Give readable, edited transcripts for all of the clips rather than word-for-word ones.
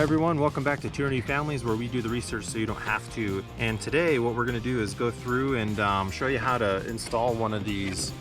everyone, welcome back to Tyranny Families, where we do the research so you don't have to. And today what we're going to do is go through and show you how to install one of these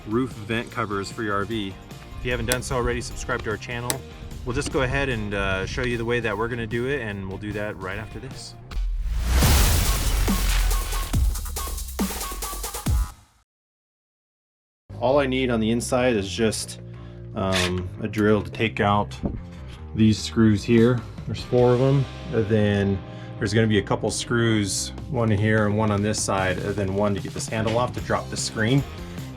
roof vent covers for your RV. If you haven't done so already, subscribe to our channel. We'll just go ahead and show you the way that we're going to do it, and we'll do that right after this. All I need on the inside is just a drill to take out these screws here. There's 4 of them, and then there's going to be a couple screws, one here and one on this side, and then one to get this handle off to drop the screen.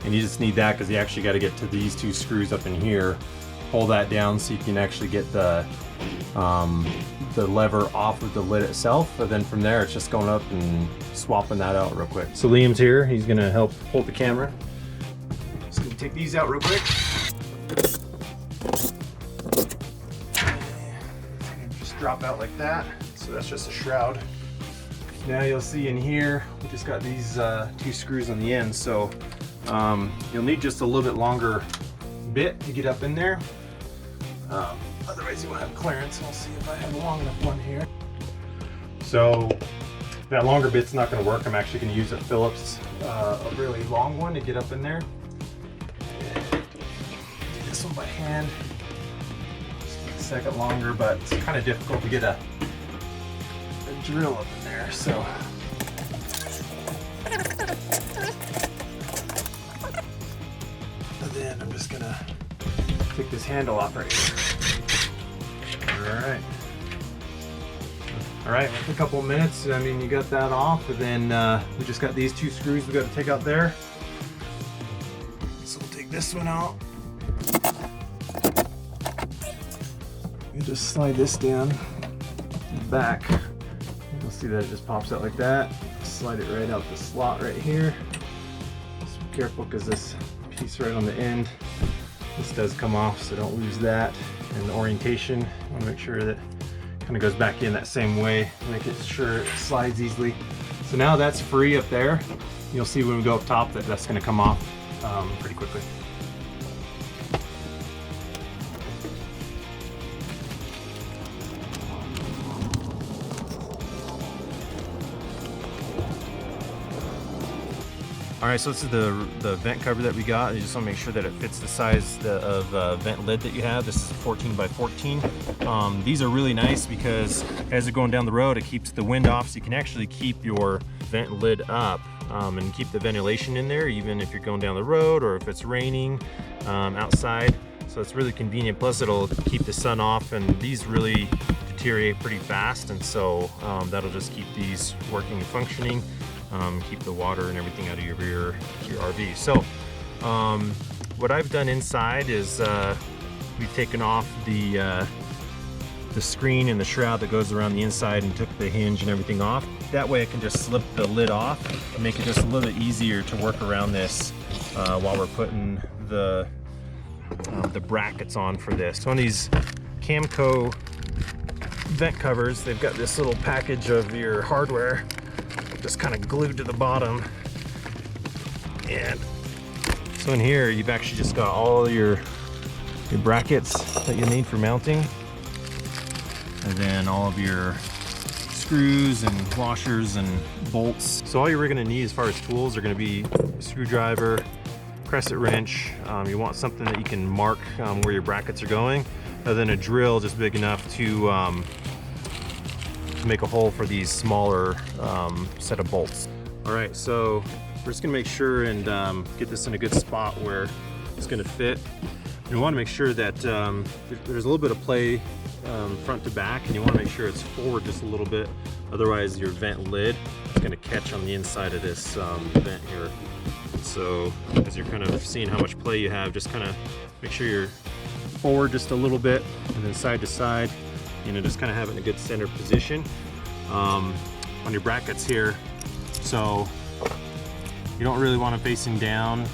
And you just need that because you actually got to get to these 2 screws up in here, pull that down so you can actually get the lever off of the lid itself, and then from there it's just going up and swapping that out real quick. So Liam's here, he's going to help hold the camera. Just going to take these out real quick. Drop out like that. So that's just a shroud. Now you'll see in here we just got these 2 screws on the end, so you'll need just a little bit longer bit to get up in there, otherwise you won't have clearance. We'll see if I have a long enough one here. So that longer bit's not going to work. I'm actually going to use a Phillips, a really long one to get up in there. Do this one by hand. Second longer, but it's kind of difficult to get a drill up in there, so and then I'm just gonna take this handle off right here. All right, a couple of minutes. I mean, you got that off, and then we just got these 2 screws we got to take out there. So we'll take this one out. You just slide this down the back. You'll see that it just pops out like that. Slide it right out the slot right here. Just be careful because this piece right on the end, this does come off, so don't lose that. And the orientation, you want to make sure that it kind of goes back in that same way, make it sure it slides easily. So now that's free up there. You'll see when we go up top that that's going to come off pretty quickly. All right, so this is the vent cover that we got. You just want to make sure that it fits the size of vent lid that you have. This is 14 by 14. These are really nice because as you're going down the road, it keeps the wind off, so you can actually keep your vent lid up and keep the ventilation in there, even if you're going down the road or if it's raining outside. So it's really convenient. Plus, it'll keep the sun off, and these really deteriorate pretty fast, and so that'll just keep these working and functioning. Keep the water and everything out of your RV. So what I've done inside is we've taken off the screen and the shroud that goes around the inside and took the hinge and everything off. That way I can just slip the lid off and make it just a little bit easier to work around this while we're putting the brackets on for this. So on these Camco vent covers, they've got this little package of your hardware just kind of glued to the bottom, and so in here you've actually just got all your brackets that you need for mounting, and then all of your screws and washers and bolts. So all you're going to need as far as tools are going to be a screwdriver, crescent wrench. You want something that you can mark where your brackets are going, and then a drill just big enough to make a hole for these smaller set of bolts. All right, so we're just gonna make sure and get this in a good spot where it's gonna fit. You want to make sure that there's a little bit of play front to back, and you want to make sure it's forward just a little bit, otherwise your vent lid is going to catch on the inside of this vent here. So as you're kind of seeing how much play you have, just kind of make sure you're forward just a little bit, and then side to side, you know, just kind of having a good center position on your brackets here. So you don't really want them facing down.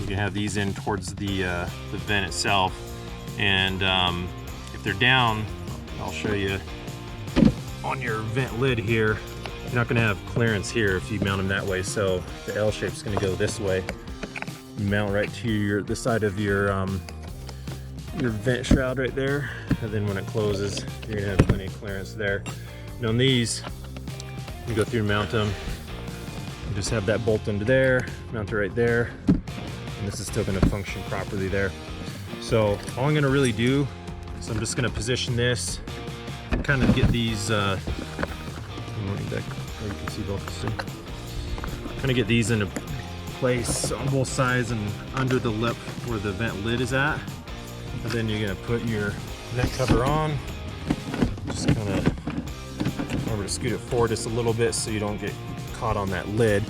You can have these in towards the vent itself, and if they're down, I'll show you on your vent lid here, you're not going to have clearance here if you mount them that way. So the L shape is going to go this way. You mount right to the side of your your vent shroud right there, and then when it closes, you're gonna have plenty of clearance there. And on these, you go through and mount them. You just have that bolt under there, mount it right there, and this is still gonna function properly there. So all I'm gonna really do is I'm just gonna position this, kind of get these, you can see both. Kind of get these into place on both sides and under the lip where the vent lid is at. And then you're gonna put your vent cover on. Just kind of remember to scoot it forward just a little bit so you don't get caught on that lid.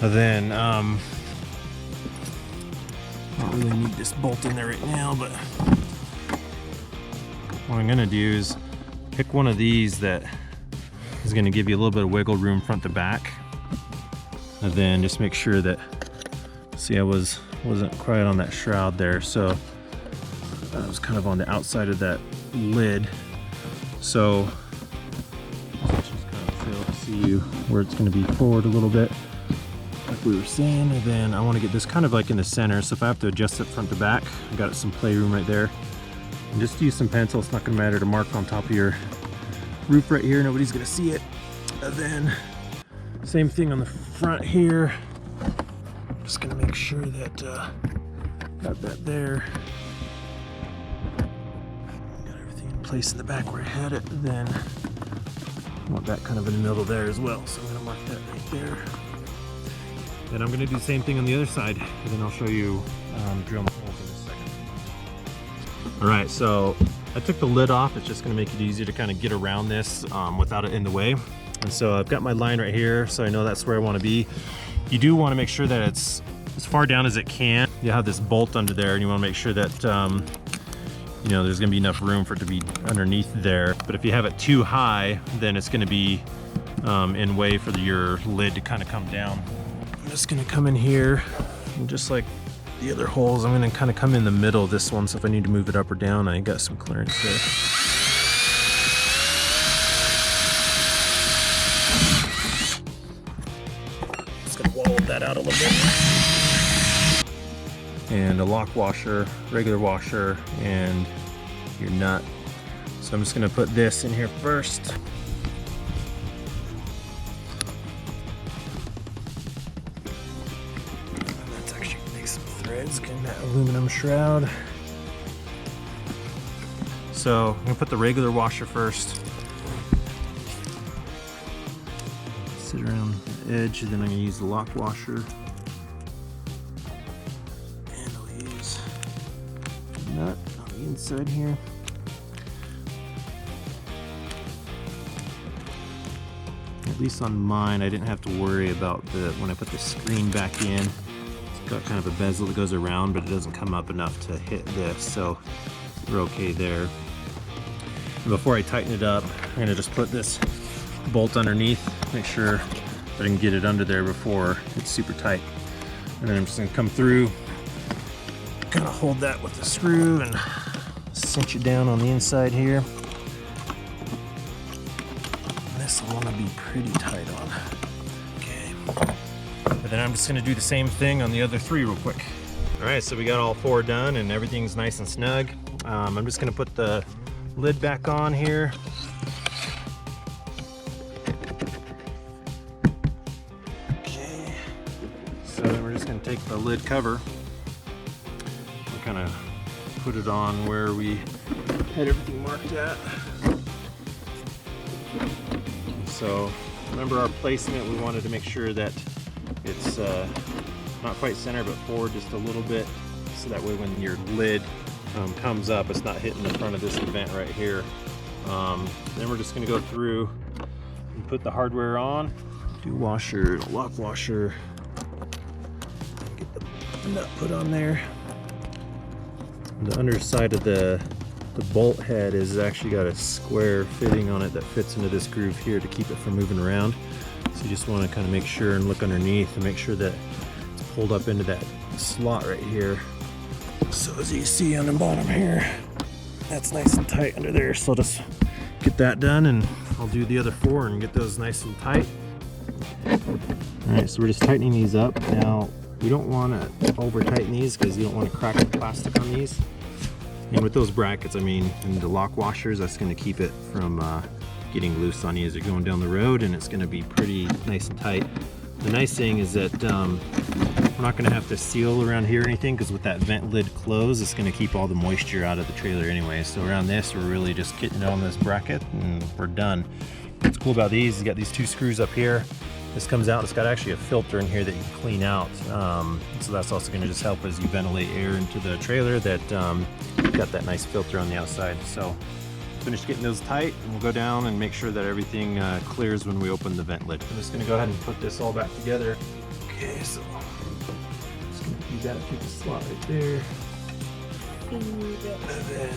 And then I don't really need this bolt in there right now, but what I'm gonna do is pick one of these that is gonna give you a little bit of wiggle room front to back. And then just make sure that, see, I wasn't quite on that shroud there, so I was kind of on the outside of that lid. So just kind of feel to see where it's going to be forward a little bit, like we were saying. And then I want to get this kind of like in the center, so if I have to adjust it front to back, I got some playroom right there. And just use some pencil, it's not going to matter, to mark on top of your roof right here. Nobody's going to see it. And then same thing on the front here. Just gonna make sure that got that there. Got everything in place in the back where I had it. And then I want that kind of in the middle there as well. So I'm gonna mark that right there. And I'm gonna do the same thing on the other side. And then I'll show you drilling holes in a second. All right, so I took the lid off. It's just gonna make it easier to kind of get around this without it in the way. And so I've got my line right here, so I know that's where I want to be. You do want to make sure that it's as far down as it can. You have this bolt under there, and you want to make sure that you know, there's going to be enough room for it to be underneath there. But if you have it too high, then it's going to be in way for your lid to kind of come down. I'm just going to come in here, and just like the other holes, I'm going to kind of come in the middle of this one. So if I need to move it up or down, I got some clearance there. That out a little bit. And a lock washer, regular washer, and your nut. So I'm just going to put this in here first. Let's actually make some threads, getting that aluminum shroud. So I'm going to put the regular washer first. Sit around the edge, and then I'm going to use the lock washer. And I'll use the nut on the inside here. At least on mine, I didn't have to worry about when I put the screen back in. It's got kind of a bezel that goes around, but it doesn't come up enough to hit this, so we're okay there. And before I tighten it up, I'm going to just put this bolt underneath, make sure that I can get it under there before it's super tight. And then I'm just going to come through, kind of hold that with the screw and cinch it down on the inside here. And this I want to be pretty tight on. Okay. But then I'm just going to do the same thing on the other three real quick. Alright, so we got all four done and everything's nice and snug. I'm just going to put the lid back on here. So then we're just going to take the lid cover and kind of put it on where we had everything marked at. So remember our placement, we wanted to make sure that it's not quite center but forward just a little bit, so that way when your lid comes up, it's not hitting the front of this vent right here. Then we're just going to go through and put the hardware on. Do washer, lock washer. Get the nut put on there. The underside of the bolt head is actually got a square fitting on it that fits into this groove here to keep it from moving around. So you just want to kind of make sure and look underneath and make sure that it's pulled up into that slot right here. So as you see on the bottom here, that's nice and tight under there. So I'll just get that done and I'll do the other four and get those nice and tight. Alright, so we're just tightening these up. Now, you don't want to over tighten these because you don't want to crack the plastic on these. And with those brackets, I mean, and the lock washers, that's going to keep it from getting loose on you as you're going down the road, and it's going to be pretty nice and tight. The nice thing is that we're not going to have to seal around here or anything, because with that vent lid closed, it's going to keep all the moisture out of the trailer anyway. So around this, we're really just getting it on this bracket and we're done. What's cool about these is you got these 2 screws up here. This comes out, it's got actually a filter in here that you can clean out. So that's also going to just help as you ventilate air into the trailer, that got that nice filter on the outside. So finish getting those tight, and we'll go down and make sure that everything clears when we open the vent lid. I'm just going to go ahead and put this all back together. Okay, so just going to feed that through the slot right there. And then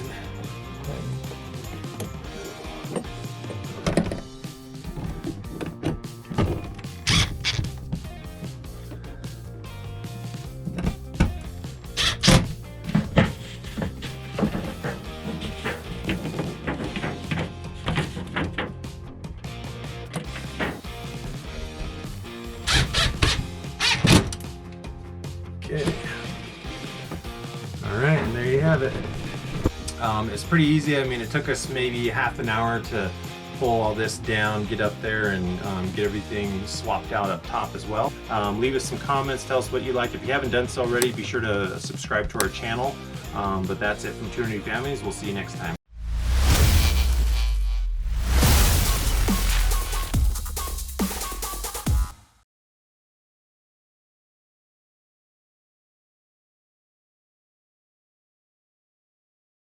all right, and there you have it. It's pretty easy. I mean, it took us maybe half an hour to pull all this down, get up there, and get everything swapped out up top as well. Leave us some comments, tell us what you like. If you haven't done so already, be sure to subscribe to our channel. But that's it from Trinity Families. We'll see you next time.